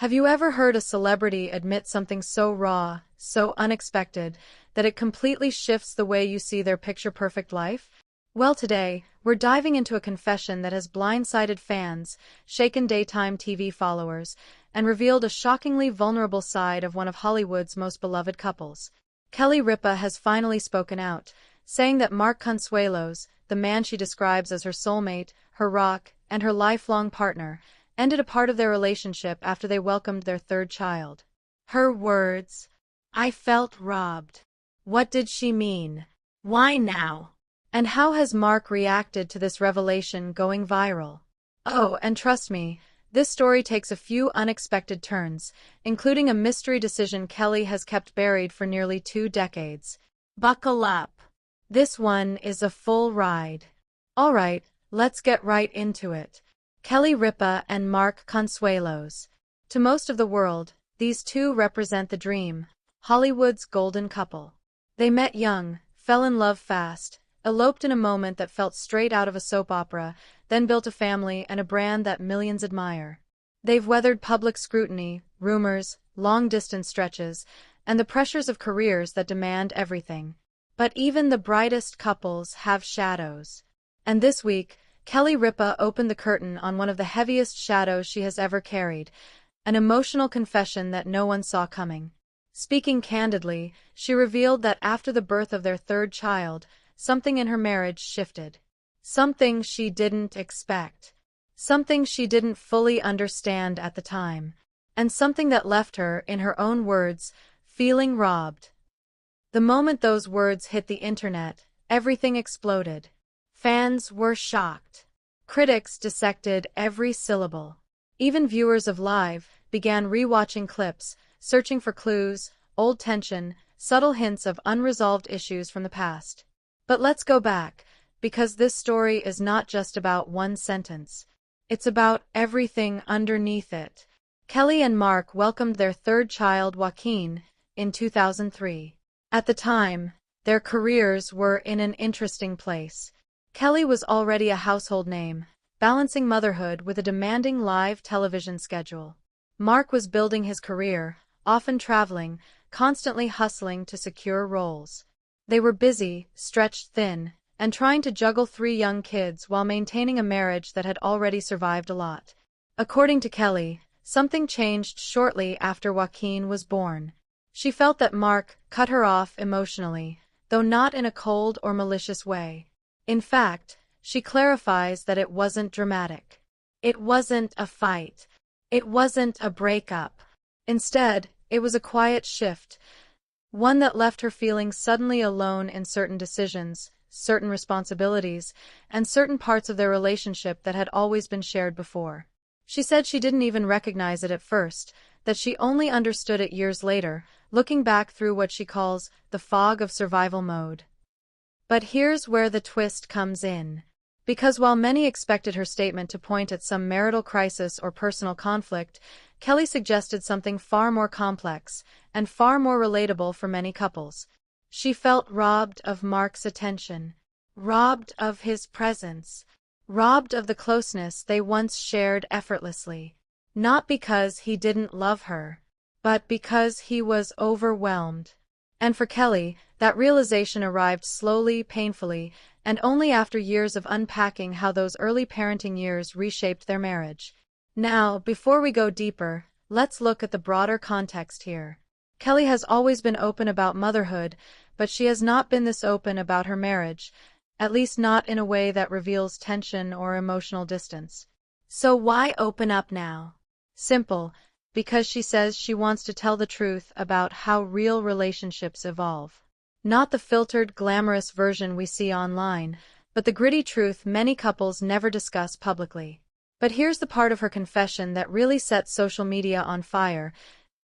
Have you ever heard a celebrity admit something so raw, so unexpected, that it completely shifts the way you see their picture-perfect life? Well, today, we're diving into a confession that has blindsided fans, shaken daytime TV followers, and revealed a shockingly vulnerable side of one of Hollywood's most beloved couples. Kelly Ripa has finally spoken out, saying that Mark Consuelos, the man she describes as her soulmate, her rock, and her lifelong partner, ended a part of their relationship after they welcomed their third child. Her words, "I felt robbed." What did she mean? Why now? And how has Mark reacted to this revelation going viral? Oh, and trust me, this story takes a few unexpected turns, including a mystery decision Kelly has kept buried for nearly 2 decades. Buckle up. This one is a full ride. Alright, let's get right into it. Kelly Ripa and Mark Consuelos. To most of the world, these two represent the dream, Hollywood's golden couple. They met young, fell in love fast, eloped in a moment that felt straight out of a soap opera, then built a family and a brand that millions admire. They've weathered public scrutiny, rumors, long-distance stretches, and the pressures of careers that demand everything. But even the brightest couples have shadows. And this week, Kelly Ripa opened the curtain on one of the heaviest shadows she has ever carried, an emotional confession that no one saw coming. Speaking candidly, she revealed that after the birth of their third child, something in her marriage shifted. Something she didn't expect. Something she didn't fully understand at the time. And something that left her, in her own words, feeling robbed. The moment those words hit the internet, everything exploded. Fans were shocked. Critics dissected every syllable. Even viewers of Live began rewatching clips, searching for clues, old tension, subtle hints of unresolved issues from the past. But let's go back, because this story is not just about one sentence. It's about everything underneath it. Kelly and Mark welcomed their third child, Joaquin, in 2003. At the time, their careers were in an interesting place. Kelly was already a household name, balancing motherhood with a demanding live television schedule. Mark was building his career, often traveling, constantly hustling to secure roles. They were busy, stretched thin, and trying to juggle 3 young kids while maintaining a marriage that had already survived a lot. According to Kelly, something changed shortly after Joaquin was born. She felt that Mark cut her off emotionally, though not in a cold or malicious way. In fact, she clarifies that it wasn't dramatic. It wasn't a fight. It wasn't a breakup. Instead, it was a quiet shift, one that left her feeling suddenly alone in certain decisions, certain responsibilities, and certain parts of their relationship that had always been shared before. She said she didn't even recognize it at first, that she only understood it years later, looking back through what she calls the fog of survival mode. But here's where the twist comes in. Because while many expected her statement to point at some marital crisis or personal conflict, Kelly suggested something far more complex and far more relatable for many couples. She felt robbed of Mark's attention, robbed of his presence, robbed of the closeness they once shared effortlessly. Not because he didn't love her, but because he was overwhelmed. And for Kelly, that realization arrived slowly, painfully, and only after years of unpacking how those early parenting years reshaped their marriage. Now, before we go deeper, let's look at the broader context here. Kelly has always been open about motherhood, but she has not been this open about her marriage, at least not in a way that reveals tension or emotional distance. So why open up now? Simple. Because she says she wants to tell the truth about how real relationships evolve. Not the filtered, glamorous version we see online, but the gritty truth many couples never discuss publicly. But here's the part of her confession that really set social media on fire.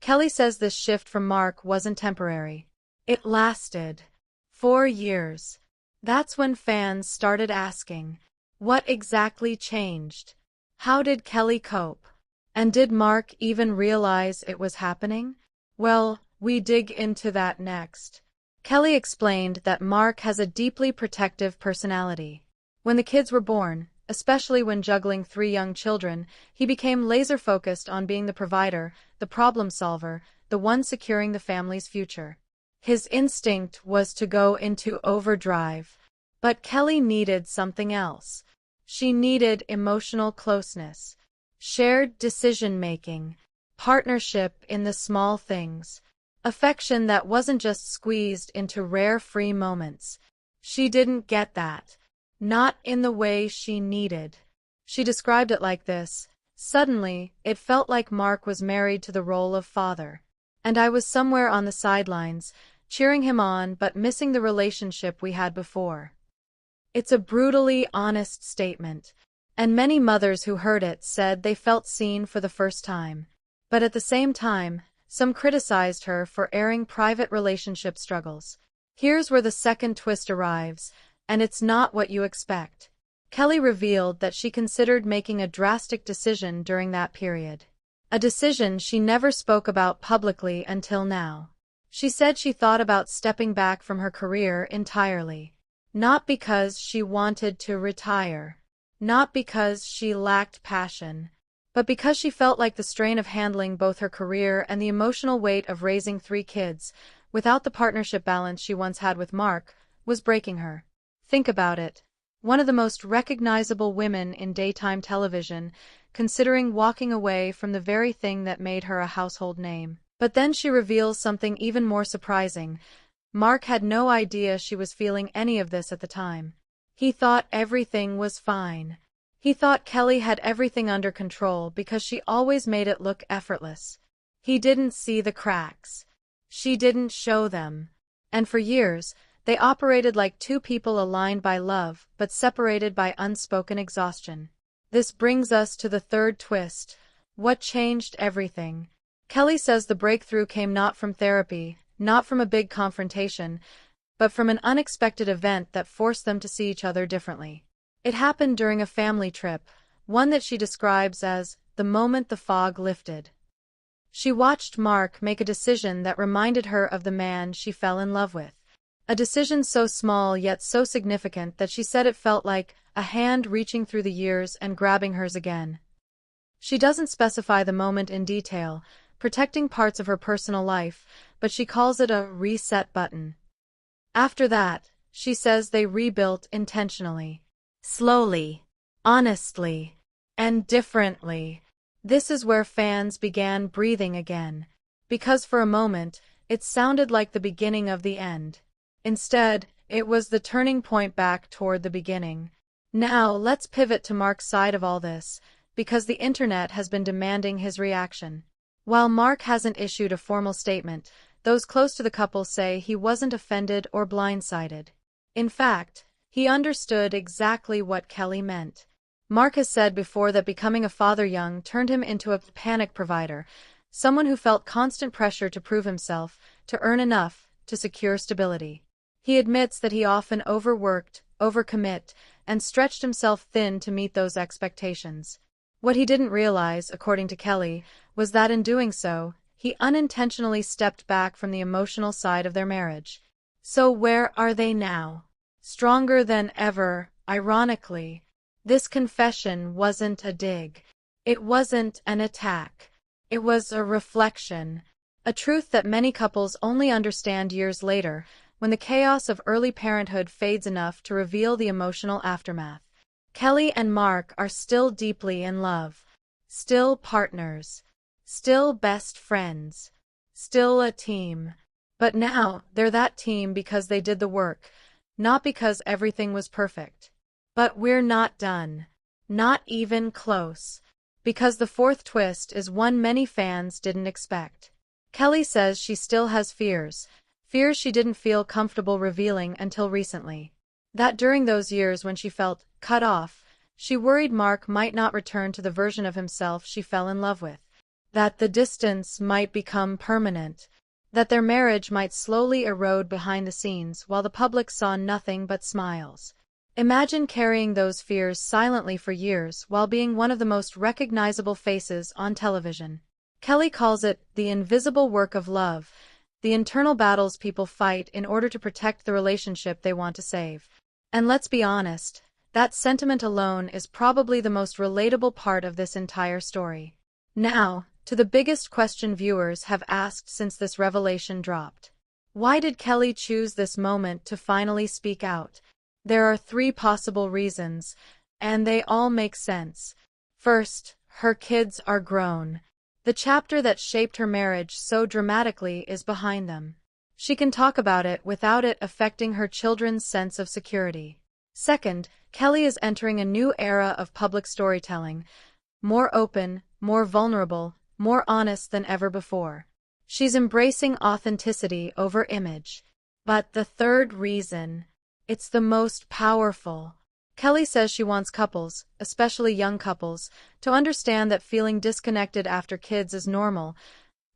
Kelly says this shift from Mark wasn't temporary. It lasted 4 years. That's when fans started asking, what exactly changed? How did Kelly cope? And did Mark even realize it was happening? Well, we dig into that next. Kelly explained that Mark has a deeply protective personality. When the kids were born, especially when juggling 3 young children. He became laser-focused on being the provider, the problem solver, the one securing the family's future. His instinct was to go into overdrive. But Kelly needed something else. She needed emotional closeness, shared decision-making, partnership in the small things, affection that wasn't just squeezed into rare free moments. She didn't get that. Not in the way she needed. She described it like this: "Suddenly, it felt like Mark was married to the role of father. And I was somewhere on the sidelines, cheering him on but missing the relationship we had before." It's a brutally honest statement, and many mothers who heard it said they felt seen for the first time. But at the same time, some criticized her for airing private relationship struggles. Here's where the second twist arrives, and it's not what you expect. Kelly revealed that she considered making a drastic decision during that period. A decision she never spoke about publicly until now. She said she thought about stepping back from her career entirely. Not because she wanted to retire. Not because she lacked passion. But because she felt like the strain of handling both her career and the emotional weight of raising 3 kids, without the partnership balance she once had with Mark, was breaking her. Think about it. One of the most recognizable women in daytime television, considering walking away from the very thing that made her a household name. But then she reveals something even more surprising. Mark had no idea she was feeling any of this at the time. He thought everything was fine. He thought Kelly had everything under control because she always made it look effortless. He didn't see the cracks. She didn't show them. And for years, they operated like 2 people aligned by love, but separated by unspoken exhaustion. This brings us to the third twist. What changed everything? Kelly says the breakthrough came not from therapy, not from a big confrontation, but from an unexpected event that forced them to see each other differently. It happened during a family trip, one that she describes as the moment the fog lifted. She watched Mark make a decision that reminded her of the man she fell in love with. A decision so small yet so significant that she said it felt like a hand reaching through the years and grabbing hers again. She doesn't specify the moment in detail, protecting parts of her personal life, but she calls it a reset button. After that, she says they rebuilt intentionally. Slowly, honestly, and differently. This is where fans began breathing again, because for a moment, it sounded like the beginning of the end. Instead, it was the turning point back toward the beginning. Now, let's pivot to Mark's side of all this, because the internet has been demanding his reaction. While Mark hasn't issued a formal statement, those close to the couple say he wasn't offended or blindsided. In fact, he understood exactly what Kelly meant. Mark has said before that becoming a father young turned him into a panic provider, someone who felt constant pressure to prove himself, to earn enough, to secure stability. He admits that he often overworked, overcommit, and stretched himself thin to meet those expectations. What he didn't realize, according to Kelly, was that in doing so, he unintentionally stepped back from the emotional side of their marriage. So where are they now? Stronger than ever, ironically. This confession wasn't a dig. It wasn't an attack. It was a reflection. A truth that many couples only understand years later, when the chaos of early parenthood fades enough to reveal the emotional aftermath. Kelly and Mark are still deeply in love. Still partners. Still best friends. Still a team. But now, they're that team because they did the work, not because everything was perfect. But we're not done. Not even close. Because the fourth twist is one many fans didn't expect. Kelly says she still has fears she didn't feel comfortable revealing until recently. That during those years when she felt cut off, she worried Mark might not return to the version of himself she fell in love with. That the distance might become permanent. That their marriage might slowly erode behind the scenes while the public saw nothing but smiles. Imagine carrying those fears silently for years while being one of the most recognizable faces on television. Kelly calls it the invisible work of love, the internal battles people fight in order to protect the relationship they want to save. And let's be honest, That sentiment alone is probably the most relatable part of this entire story. Now, to the biggest question viewers have asked since this revelation dropped. Why did Kelly choose this moment to finally speak out? There are three possible reasons, and they all make sense. First, her kids are grown. The chapter that shaped her marriage so dramatically is behind them. She can talk about it without it affecting her children's sense of security. Second, Kelly is entering a new era of public storytelling, more open, more vulnerable, more honest than ever before. She's embracing authenticity over image. But the third reason, it's the most powerful. Kelly says she wants couples, especially young couples, to understand that feeling disconnected after kids is normal,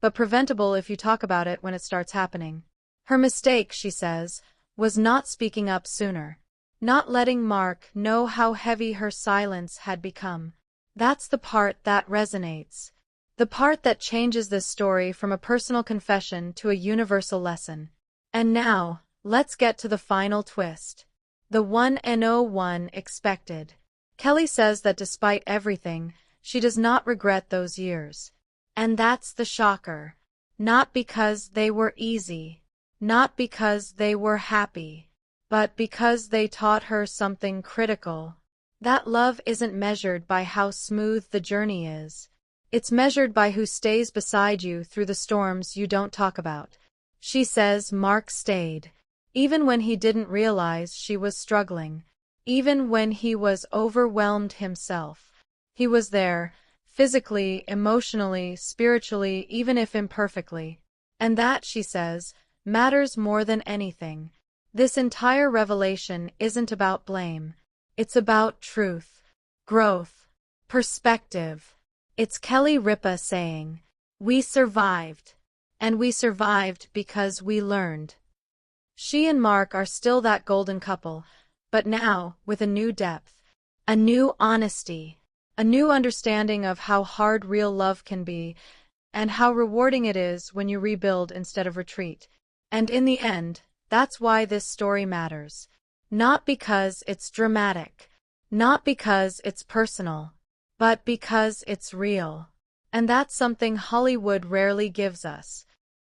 but preventable if you talk about it when it starts happening. Her mistake, she says, was not speaking up sooner. Not letting Mark know how heavy her silence had become. That's the part that resonates. The part that changes this story from a personal confession to a universal lesson. And now, let's get to the final twist. The 101 expected. Kelly says that despite everything, she does not regret those years. And that's the shocker. Not because they were easy. Not because they were happy. But because they taught her something critical. That love isn't measured by how smooth the journey is. It's measured by who stays beside you through the storms you don't talk about. She says Mark stayed. Even when he didn't realize she was struggling. Even when he was overwhelmed himself. He was there, physically, emotionally, spiritually, even if imperfectly. And that, she says, matters more than anything. This entire revelation isn't about blame. It's about truth, growth, perspective. It's Kelly Ripa saying, "We survived. And we survived because we learned." She and Mark are still that golden couple, but now, with a new depth, a new honesty, a new understanding of how hard real love can be, and how rewarding it is when you rebuild instead of retreat. And in the end, that's why this story matters. Not because it's dramatic, not because it's personal, but because it's real. And that's something Hollywood rarely gives us.